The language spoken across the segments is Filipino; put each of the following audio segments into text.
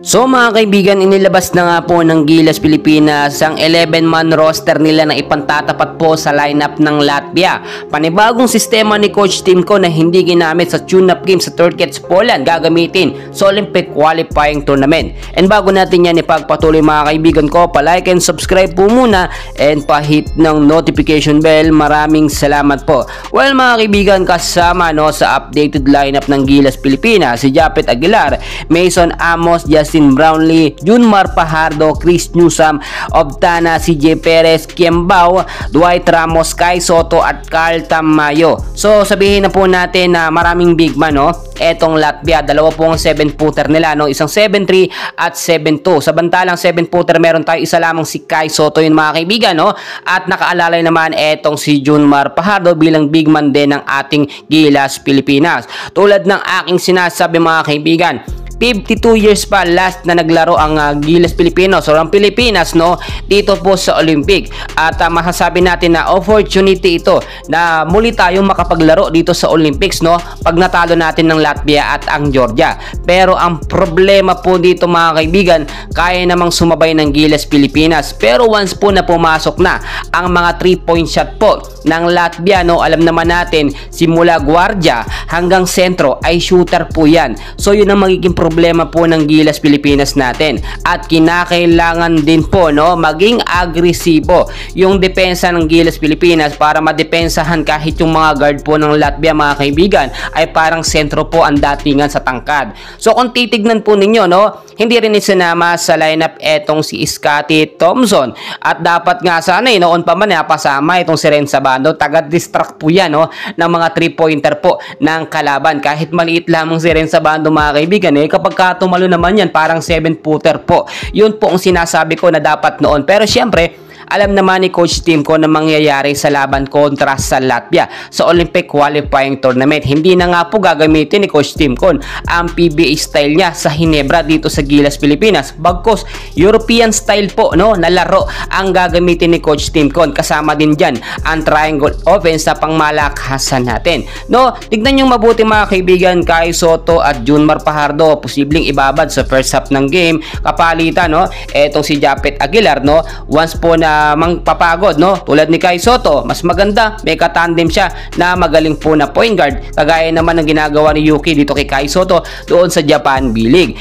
So mga kaibigan, inilabas na nga po ng Gilas Pilipinas ang 11-man roster nila na ipantatapat po sa lineup ng Latvia. Panibagong sistema ni Coach Timko na hindi ginamit sa tune-up game sa Turkets Poland, gagamitin sa Olympic Qualifying Tournament. And bago natin yan ipagpatuloy mga kaibigan ko, pa-like and subscribe po muna and pa-hit ng notification bell. Maraming salamat po. Well mga kaibigan, kasama sa updated lineup ng Gilas Pilipinas, si Japet Aguilar, Mason Amos, Justin Brownlee, Junmar Fajardo, Chris Newsome, Obtana, CJ Perez, Kiembao, Dwight Ramos, Kai Soto at Carl Tamayo. So sabihin na po natin na maraming big man etong Latvia, dalawa pong 7-footer nila isang 7'3 at 7'2. Samantalang 7-footer meron tayo isa lamang si Kai Soto yun mga kaibigan at nakaalalay naman etong si Junmar Fajardo bilang big man din ng ating Gilas Pilipinas. Tulad ng aking sinasabi mga kaibigan, 52 years pa last na naglaro ang Gilas Pilipinas o ang Pilipinas dito po sa Olympic, at masasabi natin na opportunity ito na muli tayong makapaglaro dito sa Olympics pag natalo natin ng Latvia at ang Georgia. Pero ang problema po dito mga kaibigan, kaya namang sumabay ng Gilas Pilipinas, pero once po na pumasok na ang mga 3-point shot po ng Latvia, alam naman natin simula gwardiya hanggang sentro ay shooter po yan. So yun ang magiging problema po ng Gilas Pilipinas natin, at kinakailangan din po maging agresibo yung depensa ng Gilas Pilipinas para madepensahan kahit yung mga guard po ng Latvia mga kaibigan ay parang sentro po ang datingan sa tangkad. So kung titignan po ninyo hindi rin isinama sa lineup etong si Scottie Thompson, at dapat nga sana noon pa man pasama itong si Ren Sabando, taga-distract po yan ng mga 3-pointer po ng kalaban. Kahit maliit lamang si Ren Sabando mga kaibigan kapag tumalo naman yan parang 7-footer po. Yun po ang sinasabi ko na dapat noon. Pero syempre alam naman ni Coach Timko na mangyayari sa laban kontra sa Latvia sa Olympic Qualifying Tournament. Hindi na nga po gagamitin ni Coach Timko ang PBA style niya sa Hinebra dito sa Gilas Pilipinas. Bagkos European style po na laro ang gagamitin ni Coach Timko. Kasama din dyan ang triangle offense sa pangmalakasan natin. Tignan nyo mabuti mga kaibigan, Kai Soto at Junmar Fajardo posibleng ibabad sa first half ng game. Kapalitan etong si Japet Aguilar once po na mangpapagod tulad ni Kai Soto, mas maganda may katandem siya na magaling po na point guard, kagaya naman ng ginagawa ni Yuki dito kay Kai Soto doon sa Japan B-League.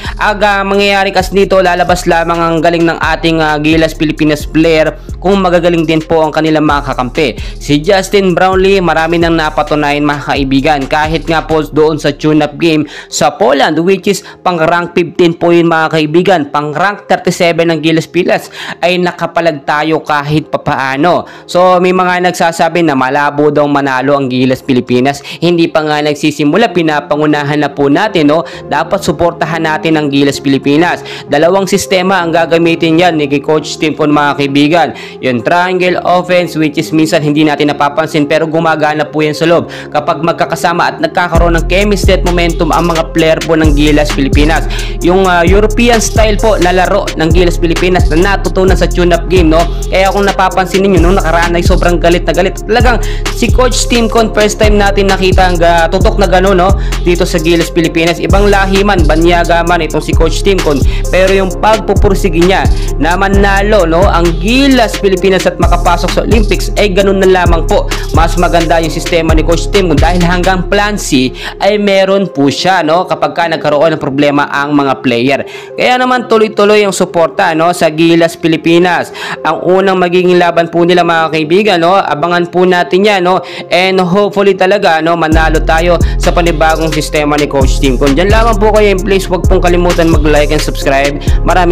Mangyayari kasi dito, lalabas lamang ang galing ng ating Gilas Pilipinas player kung magagaling din po ang kanilang mga kakampi. Si Justin Brownlee, marami nang napatunayan mga kaibigan, kahit nga po doon sa tune-up game sa Poland, which is pang rank 15 po yun mga kaibigan, pang rank 37 ng Gilas Pilas ay nakapalag tayo kahit papaano. So may mga nagsasabi na malabo daw manalo ang Gilas Pilipinas. Hindi pa nga nagsisimula, pinapangunahan na po natin dapat suportahan natin ang Gilas Pilipinas. Dalawang sistema ang gagamitin yan ni Coach Timko mga kaibigan. Yung triangle offense, which is minsan hindi natin napapansin pero gumagana po yan sa loob kapag magkakasama at nagkakaroon ng chemistry at momentum ang mga player po ng Gilas Pilipinas. Yung European style po na laro ng Gilas Pilipinas na natutunan sa tune-up game kaya kung napapansin ninyo nung nakaraan ay sobrang galit na galit. Talagang si Coach Timko, first time natin nakita ang tutok na gano'n dito sa Gilas Pilipinas. Ibang lahi man, banyaga man itong si Coach Timko, pero yung pagpupursige niya na manalo ang Gilas Pilipinas at makapasok sa Olympics ay ganun na lamang po. Mas maganda yung sistema ni Coach Timko dahil hanggang plan C ay meron po siya kapag ka nagkaroon ng problema ang mga player. Kaya naman tuloy-tuloy yung suporta sa Gilas Pilipinas. Ang unang magiging laban po nila mga kaibigan abangan po natin yan and hopefully talaga manalo tayo sa panibagong sistema ni Coach Timko. Diyan lamang po kayo, please wag pong kalimutan mag-like and subscribe. Maraming